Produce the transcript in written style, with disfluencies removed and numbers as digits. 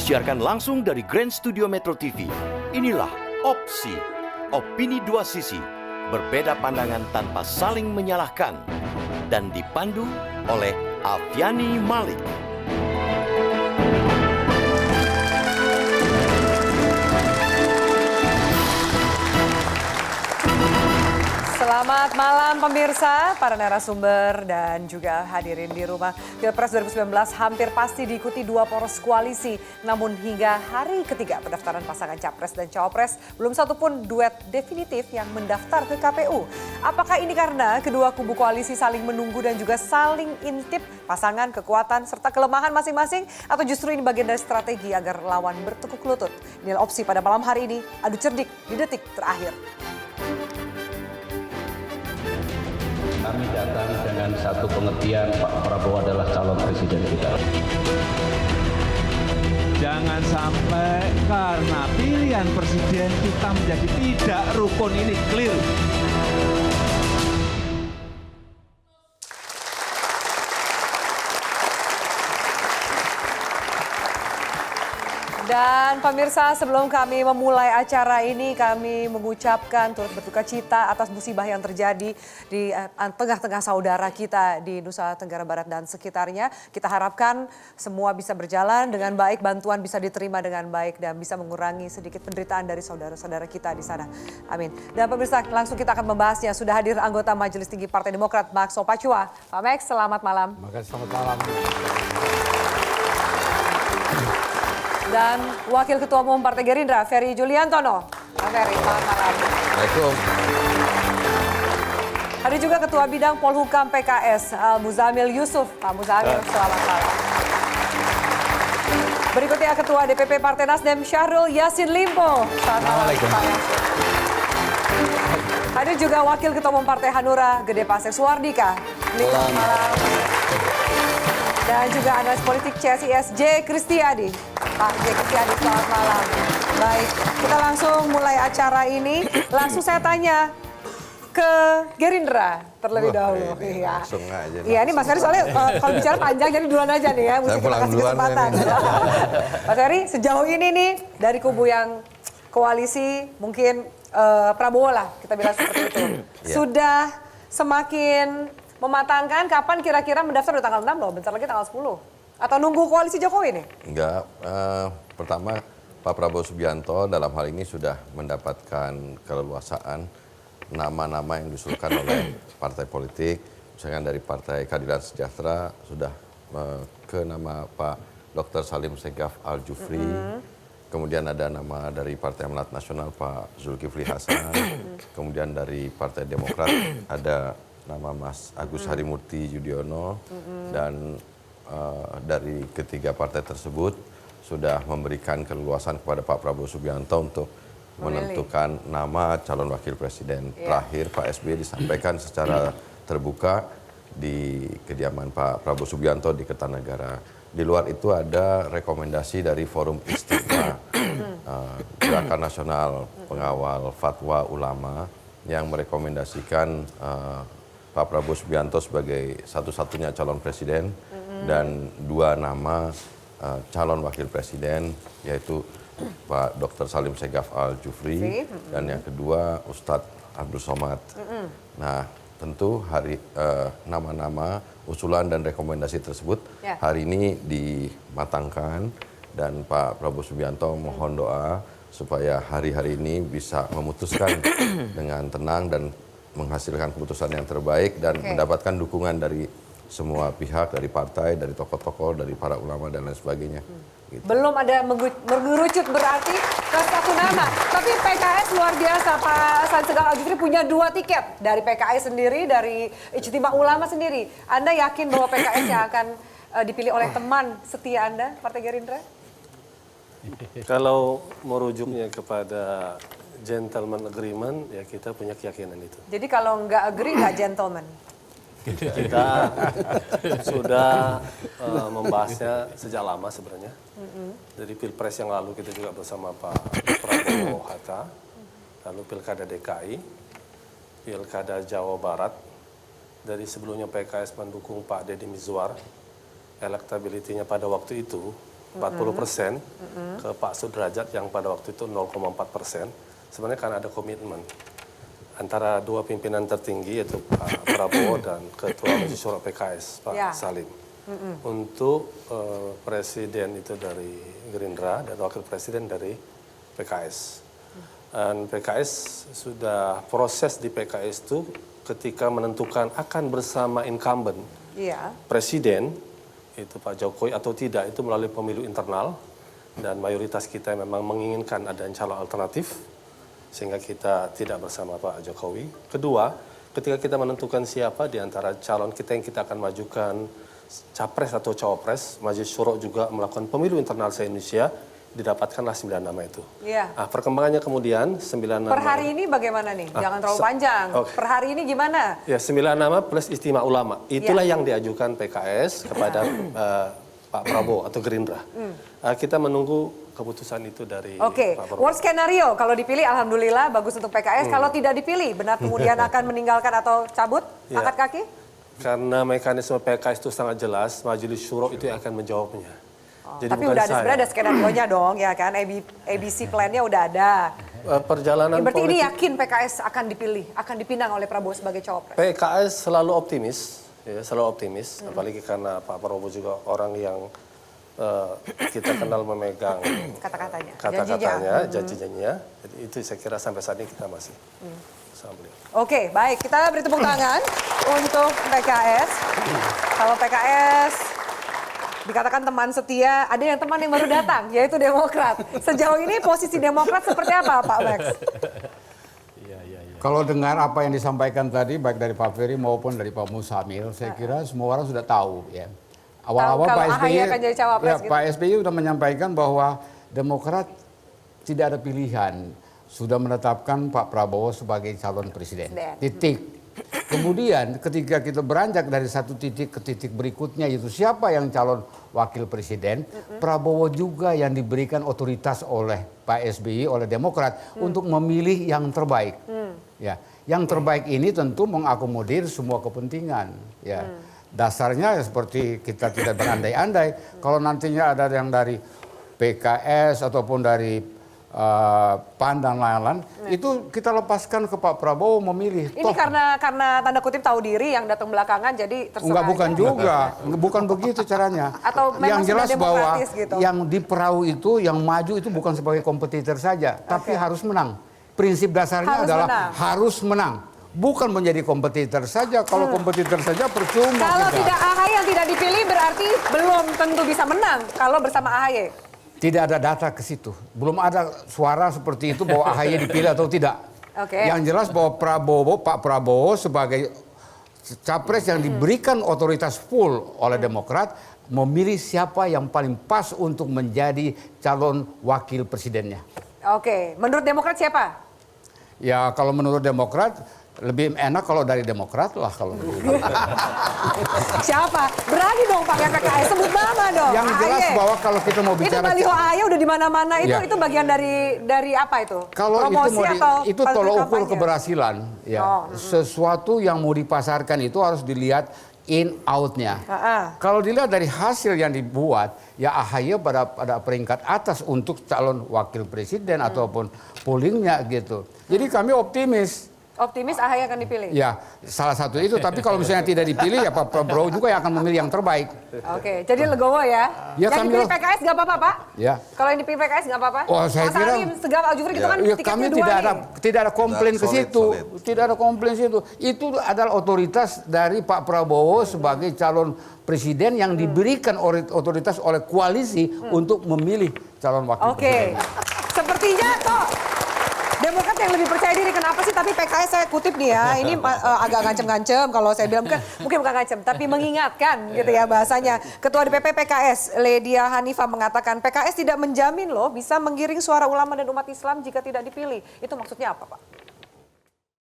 Disiarkan langsung dari Grand Studio Metro TV. Inilah Opsi, opini dua sisi, berbeda pandangan tanpa saling menyalahkan. Dan dipandu oleh Afiani Malik. Selamat malam pemirsa, para narasumber dan juga hadirin di rumah. Pilpres 2019 hampir pasti diikuti dua poros koalisi. Namun hingga hari ketiga pendaftaran pasangan Capres dan Cawapres, belum satu pun duet definitif yang mendaftar ke KPU. Apakah ini karena kedua kubu koalisi saling menunggu dan juga saling intip pasangan, kekuatan, serta kelemahan masing-masing? Atau justru ini bagian dari strategi agar lawan bertekuk lutut? Inilah opsi pada malam hari ini, adu cerdik di detik terakhir. Kami datang dengan satu pengertian, Pak Prabowo adalah calon presiden kita. Jangan sampai karena pilihan presiden kita menjadi tidak rukun, ini clear. Dan pemirsa, sebelum kami memulai acara ini, kami mengucapkan turut berduka cita atas musibah yang terjadi di tengah-tengah saudara kita di Nusa Tenggara Barat dan sekitarnya. Kita harapkan semua bisa berjalan dengan baik, bantuan bisa diterima dengan baik dan bisa mengurangi sedikit penderitaan dari saudara-saudara kita di sana. Amin. Dan pemirsa, langsung kita akan membahasnya. Sudah hadir anggota Majelis Tinggi Partai Demokrat, Max Sopacua. Pak Max, selamat malam. Terima kasih, selamat malam. Dan Wakil Ketua Umum Partai Gerindra, Ferry Juliantono. Pak Ferry, selamat malam. Assalamualaikum. Ada juga Ketua Bidang Polhukam PKS, Muzamil Yusuf. Pak Muzamil, selamat malam. Berikutnya Ketua DPP Partai Nasdem, Syahrul Yassin Limpo. Selamat malam, Pak Yassin. Ada juga Wakil Ketua Umum Partai Hanura, Gede Pasek Suwardika. Selamat malam. Dan juga analis politik CSIS, J. Kristiadi. Pak J. Kristiadi, selamat malam. Baik, kita langsung mulai acara ini. Langsung saya tanya ke Gerindra terlebih dahulu. Iya. Langsung aja. Iya, ini Mas Ferry soalnya kalau bicara panjang jadi duluan aja nih ya. Mesti kita kasih kesempatan. Mas Ferry, sejauh ini nih dari kubu yang koalisi mungkin Prabowo lah, kita bilang seperti itu. Sudah semakin mematangkan kapan kira-kira mendaftar di tanggal 6 loh, bentar lagi tanggal 10. Atau nunggu koalisi Jokowi nih? Enggak, pertama Pak Prabowo Subianto dalam hal ini sudah mendapatkan keleluasaan nama-nama yang diusulkan oleh partai politik. Misalkan dari Partai Keadilan Sejahtera sudah ke nama Pak Dr. Salim Segaf Al-Jufri. Kemudian ada nama dari Partai Amanat Nasional Pak Zulkifli Hasan. Kemudian dari Partai Demokrat ada nama Mas Agus Harimurti Yudhoyono. Dan dari ketiga partai tersebut sudah memberikan keleluasan kepada Pak Prabowo Subianto untuk menentukan nama calon wakil presiden. Terakhir Pak SBY disampaikan secara terbuka di kediaman Pak Prabowo Subianto di Kertanegara. Di luar itu ada rekomendasi dari Forum Istiqma, Gerakan Nasional Pengawal Fatwa Ulama, yang merekomendasikan Pak Prabowo Subianto sebagai satu-satunya calon presiden dan dua nama calon wakil presiden, yaitu Pak Dr. Salim Segaf Al-Jufri dan yang kedua Ustadz Abdul Somad. Nah, tentu nama-nama usulan dan rekomendasi tersebut hari ini dimatangkan dan Pak Prabowo Subianto mohon doa supaya hari-hari ini bisa memutuskan dengan tenang dan menghasilkan keputusan yang terbaik dan mendapatkan dukungan dari semua pihak, dari partai, dari tokoh-tokoh, dari para ulama dan lain sebagainya. Gitu. Belum ada mengerucut berarti ke satu nama. Tapi PKS luar biasa, Pak Salim Segaf Al-Jufri punya 2 tiket. Dari PKS sendiri, dari Ijtima Ulama sendiri. Anda yakin bahwa PKS yang akan dipilih oleh teman setia Anda, Partai Gerindra? Kalau merujuknya kepada gentleman agreement, ya kita punya keyakinan itu. Jadi kalau nggak agree, nggak gentleman? Kita sudah membahasnya sejak lama sebenarnya. Dari Pilpres yang lalu kita juga bersama Pak Prabowo Hatta, lalu Pilkada DKI, Pilkada Jawa Barat. Dari sebelumnya PKS mendukung Pak Deddy Mizwar, elektabilitasnya pada waktu itu 40% ke Pak Sudrajat yang pada waktu itu 0,4%. Sebenarnya kan ada komitmen antara dua pimpinan tertinggi yaitu Pak Prabowo dan Ketua Majelis Syuro PKS Pak Salim untuk presiden itu dari Gerindra dan wakil presiden dari PKS. Dan PKS sudah proses di PKS itu ketika menentukan akan bersama incumbent presiden itu Pak Jokowi atau tidak itu melalui pemilu internal dan mayoritas kita memang menginginkan ada calon alternatif sehingga kita tidak bersama Pak Jokowi. Kedua, ketika kita menentukan siapa di antara calon kita yang kita akan majukan capres atau cawapres, Majelis Syuro juga melakukan pemilu internal se-Indonesia, didapatkanlah 9 nama itu. Nah, perkembangannya kemudian 9 nama. Per hari ini bagaimana nih? Jangan terlalu panjang. Per hari ini gimana? Ya, 9 nama plus istimewa ulama. Itulah yang diajukan PKS kepada Pak Prabowo atau Gerindra. Kita menunggu keputusan itu dari Pak Prabowo. Worst skenario kalau dipilih alhamdulillah bagus untuk PKS. Kalau tidak dipilih benar kemudian akan meninggalkan atau cabut angkat kaki? Karena mekanisme PKS itu sangat jelas, Majelis Syuro itu yang akan menjawabnya. Jadi tapi udah sebenarnya ada skenario-nya dong ya kan, ABC plan-nya udah ada. Perjalanan berarti politik, ini yakin PKS akan dipilih, akan dipinang oleh Prabowo sebagai cawapres? PKS selalu optimis, ya, selalu optimis. Apalagi karena Pak Prabowo juga orang yang kita kenal memegang kata-katanya, janji-janjinya. Jadi itu saya kira sampai saat ini kita masih sama beliau. Oke, baik. Kita beri tepuk tangan untuk PKS. Kalau PKS dikatakan teman setia, ada yang teman yang baru datang, yaitu Demokrat. Sejauh ini posisi Demokrat seperti apa, Pak Max? Kalau dengar apa yang disampaikan tadi, baik dari Pak Ferry maupun dari Pak Musamil, saya kira semua orang sudah tahu. Ya. Awal-awal Pak SBY, gitu. Pak SBY sudah menyampaikan bahwa Demokrat tidak ada pilihan, sudah menetapkan Pak Prabowo sebagai calon presiden. Titik. Kemudian ketika kita beranjak dari satu titik ke titik berikutnya, yaitu siapa yang calon wakil presiden, Prabowo juga yang diberikan otoritas oleh Pak SBY, oleh Demokrat untuk memilih yang terbaik. Ya, yang terbaik ini tentu mengakomodir semua kepentingan. Ya, dasarnya seperti kita tidak berandai-andai. Kalau nantinya ada yang dari PKS ataupun dari PAN dan lain-lain, itu kita lepaskan ke Pak Prabowo memilih. Ini karena tanda kutip tahu diri yang datang belakangan jadi terserah. Enggak, bukan juga. Bukan begitu caranya. Atau memang yang jelas bahwa gitu. Yang di perahu itu, yang maju itu bukan sebagai kompetitor saja, tapi harus menang. Prinsip dasarnya adalah harus menang. Bukan menjadi kompetitor saja. Kalau kompetitor saja percuma. Kalau tidak AHY yang tidak dipilih berarti belum tentu bisa menang kalau bersama AHY. Tidak ada data ke situ. Belum ada suara seperti itu bahwa AHY dipilih atau tidak. Yang jelas bahwa Pak Prabowo sebagai capres yang diberikan otoritas full oleh Demokrat memilih siapa yang paling pas untuk menjadi calon wakil presidennya. Menurut Demokrat siapa? Ya kalau menurut Demokrat lebih enak kalau dari Demokrat lah kalau begitu. Siapa? Berani dong pakai PKS, sebut nama dong. Yang jelas bahwa kalau kita mau bicara itu baliho AHY udah di mana-mana itu bagian dari apa itu? Kalau promosi itu tolok ukur keberhasilan ya. Sesuatu yang mau dipasarkan itu harus dilihat in out-nya. Kalau dilihat dari hasil yang dibuat, ya AHY pada peringkat atas untuk calon wakil presiden ataupun pollingnya gitu. Jadi kami optimis. Optimis AHY akan dipilih? Ya, salah satu itu. Tapi kalau misalnya tidak dipilih, ya Pak Prabowo juga yang akan memilih yang terbaik. Jadi legowo ya? Yang dipilih PKS nggak apa-apa, Pak? Ya. Kalau yang dipilih PKS nggak apa-apa? Oh, saya kira Segaf Al-Jufri itu kan tiketnya kami dua tidak ada komplain ke situ. Tidak ada komplain ke situ. Itu adalah otoritas dari Pak Prabowo sebagai calon presiden yang diberikan otoritas oleh koalisi untuk memilih calon wakil presiden. Sepertinya toh Demokrat yang lebih percaya diri, kenapa sih? Tapi PKS saya kutip nih ya, ini agak ngancem-ngancem kalau saya bilang, mungkin bukan ngancem, tapi mengingatkan gitu ya bahasanya. Ketua DPP PKS, Ledia Hanifah mengatakan PKS tidak menjamin loh bisa menggiring suara ulama dan umat Islam jika tidak dipilih. Itu maksudnya apa, Pak?